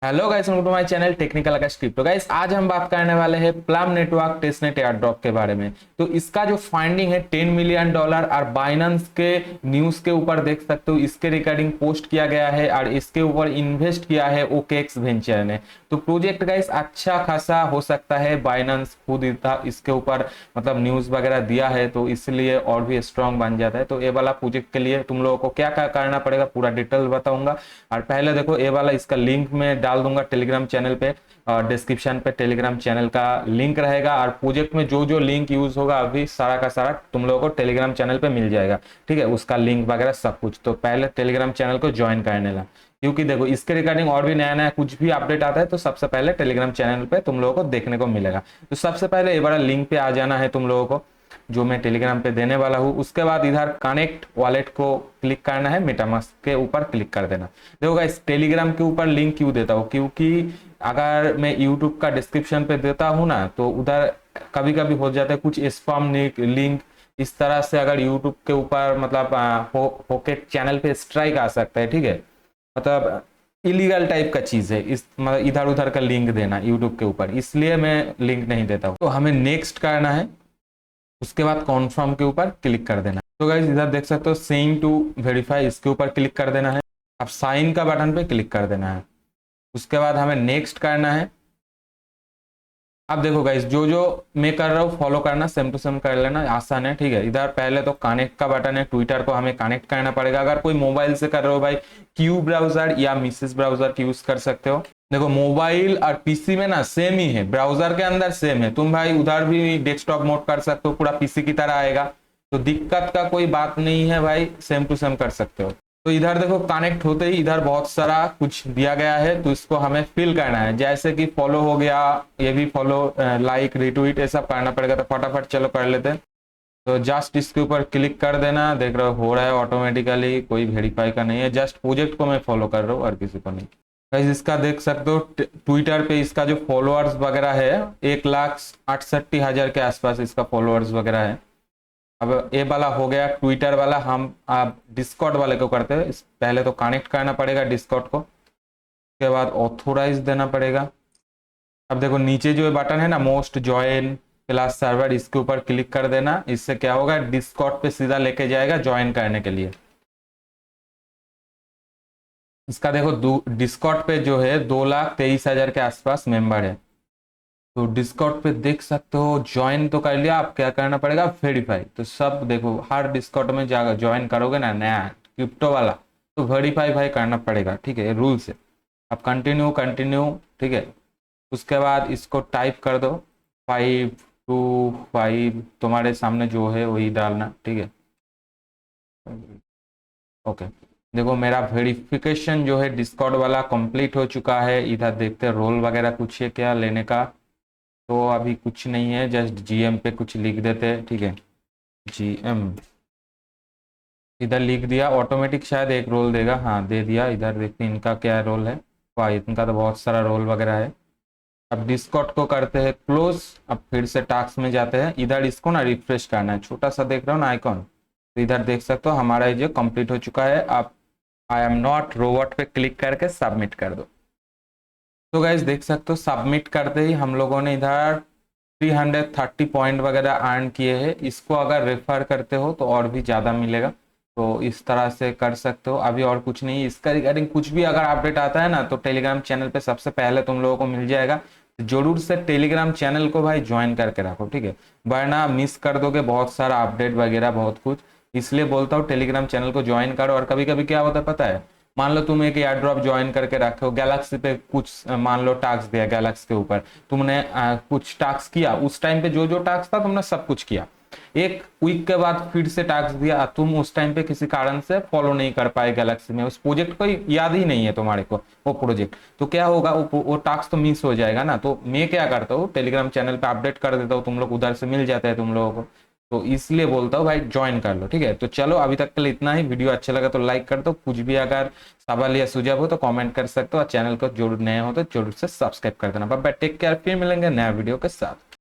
Hello guys, welcome to my channel technical Akash crypto. Guys आज हम बात करने वाले हैं Plume network testnet airdrop के बारे में। तो इसका जो फाइंडिंग है $10 मिलियन और बाइनेंस के न्यूज के ऊपर देख सकते हो, इसके रिगार्डिंग पोस्ट किया गया है और इसके ऊपर इन्वेस्ट किया है ओकेएक्स वेंचर ने। तो प्रोजेक्ट गाइस अच्छा खासा हो सकता है, बाइनेंस खुद इसके ऊपर मतलब न्यूज वगैरह दिया है तो इसलिए और भी स्ट्रांग बन जाता है। तो ये वाला प्रोजेक्ट के लिए तुम लोगों को क्या क्या करना पड़ेगा पूरा डिटेल बताऊंगा। और पहले देखो, ये वाला इसका लिंक में डाल दूंगा टेलीग्राम चैनल पे, और डिस्क्रिप्शन पे टेलीग्राम चैनल का लिंक रहेगा। और प्रोजेक्ट में जो जो लिंक यूज होगा अभी सारा का सारा तुम लोगों को टेलीग्राम चैनल पे मिल जाएगा, ठीक है, उसका लिंक वगैरह सब कुछ। तो पहले टेलीग्राम चैनल को ज्वाइन करने ला, क्योंकि देखो इसके रिगार्डिंग और भी नया नया कुछ भी अपडेट आता है तो सबसे पहले टेलीग्राम चैनल पे तुम लोगों को देखने को मिलेगा। तो सबसे पहले ये बड़ा लिंक पे आ जाना है तुम लोगों को, जो मैं टेलीग्राम पे देने वाला हूँ। उसके बाद इधर कनेक्ट वॉलेट को क्लिक करना है, मेटामास्क के ऊपर क्लिक कर देना। देखो गाइस, टेलीग्राम के ऊपर लिंक क्यों देता हूँ, क्योंकि अगर मैं यूट्यूब का डिस्क्रिप्शन पे देता हूँ ना तो उधर कभी कभी हो जाता है कुछ स्पैम लिंक। इस तरह से अगर यूट्यूब के ऊपर मतलब होके चैनल पे स्ट्राइक आ सकता है, ठीक है, मतलब इलीगल टाइप का चीज है इस मतलब इधर उधर का लिंक देना यूट्यूब के ऊपर, इसलिए मैं लिंक नहीं देता हूँ। तो हमें नेक्स्ट करना है, उसके बाद कॉन्फर्म के ऊपर क्लिक कर देना। तो गाइस इधर देख सकते हो सेइंग टू वेरीफाई, इसके ऊपर क्लिक कर देना है। अब साइन का बटन पे क्लिक कर देना है। उसके बाद हमें नेक्स्ट करना है। अब देखो गाइस, जो जो मैं कर रहा हूँ फॉलो करना, सेम टू सेम कर लेना, आसान है, ठीक है। इधर पहले तो कनेक्ट का बटन है, ट्विटर को हमें कनेक्ट करना पड़ेगा। अगर कोई मोबाइल से कर रहे हो भाई, क्यू ब्राउजर या मिसेस ब्राउजर की यूज कर सकते हो। देखो मोबाइल और पीसी में ना सेम ही है, ब्राउजर के अंदर सेम है। तुम भाई उधर भी डेस्कटॉप मोड कर सकते हो, पूरा पीसी की तरह आएगा, तो दिक्कत का कोई बात नहीं है भाई, सेम टू सेम कर सकते हो। तो इधर देखो कनेक्ट होते ही इधर बहुत सारा कुछ दिया गया है, तो इसको हमें फिल करना है। जैसे कि फॉलो हो गया, ये भी फॉलो, लाइक, रिट्वीट, ये सब करना पड़ेगा। तो फटाफट चलो कर लेते हैं। तो जस्ट इसके ऊपर क्लिक कर देना, देख रहे हो रहा है ऑटोमेटिकली, कोई वेरीफाई का नहीं है, जस्ट प्रोजेक्ट को मैं फॉलो कर रहा हूँ और किसी को नहीं। गाइस इसका देख सकते हो ट्विटर पे इसका जो फॉलोअर्स वगैरह है 1,68,000 के आसपास इसका फॉलोअर्स वगैरह है। अब ये वाला हो गया ट्विटर वाला। हम आप डिस्कॉर्ड वाले को करते हैं, पहले तो कनेक्ट करना पड़ेगा डिस्कॉर्ड को, उसके बाद ऑथोराइज देना पड़ेगा। अब देखो नीचे जो बटन है ना, मोस्ट ज्वाइन क्लास सर्वर, इसके ऊपर क्लिक कर देना। इससे क्या होगा, डिस्कॉर्ड पे सीधा लेके जाएगा ज्वाइन करने के लिए। इसका देखो डिस्कॉर्ड पे जो है 2,23,000 के आसपास मेंबर है। तो डिस्कॉर्ड पे देख सकते हो ज्वाइन तो कर लिया, अब क्या करना पड़ेगा, वेरीफाई। तो सब देखो हर डिस्कॉर्ड में जाकर ज्वाइन करोगे ना नया क्रिप्टो वाला, तो वेरीफाई भाई करना पड़ेगा, ठीक है, रूल्स है। अब कंटिन्यू कंटिन्यू, ठीक है। उसके बाद इसको टाइप कर दो 525, तुम्हारे सामने जो है वही डालना, ठीक है, ओके। देखो मेरा वेरिफिकेशन जो है डिस्कॉर्ड वाला कंप्लीट हो चुका है। इधर देखते हैं रोल वगैरह कुछ है क्या लेने का, तो अभी कुछ नहीं है, जस्ट जीएम पे कुछ लिख देते हैं, ठीक है, जीएम इधर लिख दिया। ऑटोमेटिक शायद एक रोल देगा, हाँ दे दिया। इधर देखते हैं इनका क्या रोल है, वाह इनका तो बहुत सारा रोल वगैरह है। अब डिस्कॉर्ड को करते हैं क्लोज। अब फिर से टास्क में जाते हैं, इधर इसको ना रिफ्रेश करना है, छोटा सा देख रहे हो ना आइकॉन, तो इधर देख सकते हो हमारा ये कंप्लीट हो चुका है। अब आई एम नॉट रोबोट पे क्लिक करके सबमिट कर दो। तो गाइज देख सकते हो सबमिट करते ही हम लोगों ने इधर 330 पॉइंट वगैरह अर्न किए हैं। इसको अगर रेफर करते हो तो और भी ज़्यादा मिलेगा, तो इस तरह से कर सकते हो। अभी और कुछ नहीं, इसका रिगार्डिंग कुछ भी अगर अपडेट आता है ना तो टेलीग्राम चैनल पे सबसे पहले तुम लोगों को मिल जाएगा। जरूर से टेलीग्राम चैनल को भाई ज्वाइन करके रखो, ठीक है, वरना मिस कर दोगे बहुत सारा अपडेट वगैरह बहुत कुछ। इसलिए बोलता हूँ टेलीग्राम चैनल को ज्वाइन करो। और कभी कभी क्या होता है पता है, मान लो तुम एक एयर ड्रॉप ज्वाइन करके रखे हो, गैलेक्सी पे कुछ मान लो टास्क दिया गैलेक्सी के ऊपर, तुमने कुछ टास्क किया, उस टाइम पे जो जो टास्क था तुमने सब कुछ किया। एक वीक के बाद फिर से टास्क दिया, तुम उस टाइम पे किसी कारण से फॉलो नहीं कर पाए गैलेक्सी में, उस प्रोजेक्ट को याद ही नहीं है तुम्हारे को वो प्रोजेक्ट, तो क्या होगा, वो टास्क तो मिस हो जाएगा ना। तो मैं क्या करता हूँ टेलीग्राम चैनल पे अपडेट कर देता हूँ, तुम लोग उधर से मिल जाता है तुम लोगों को। तो इसलिए बोलता हूँ भाई ज्वाइन कर लो, ठीक है। तो चलो अभी तक के लिए इतना ही। वीडियो अच्छा लगा तो लाइक कर दो, कुछ भी अगर सवाल या सुझाव हो तो कमेंट कर सकते हो, और चैनल को जरूर नए हो तो जरूर से सब्सक्राइब कर देना। बाय, टेक केयर, फिर मिलेंगे नया वीडियो के साथ।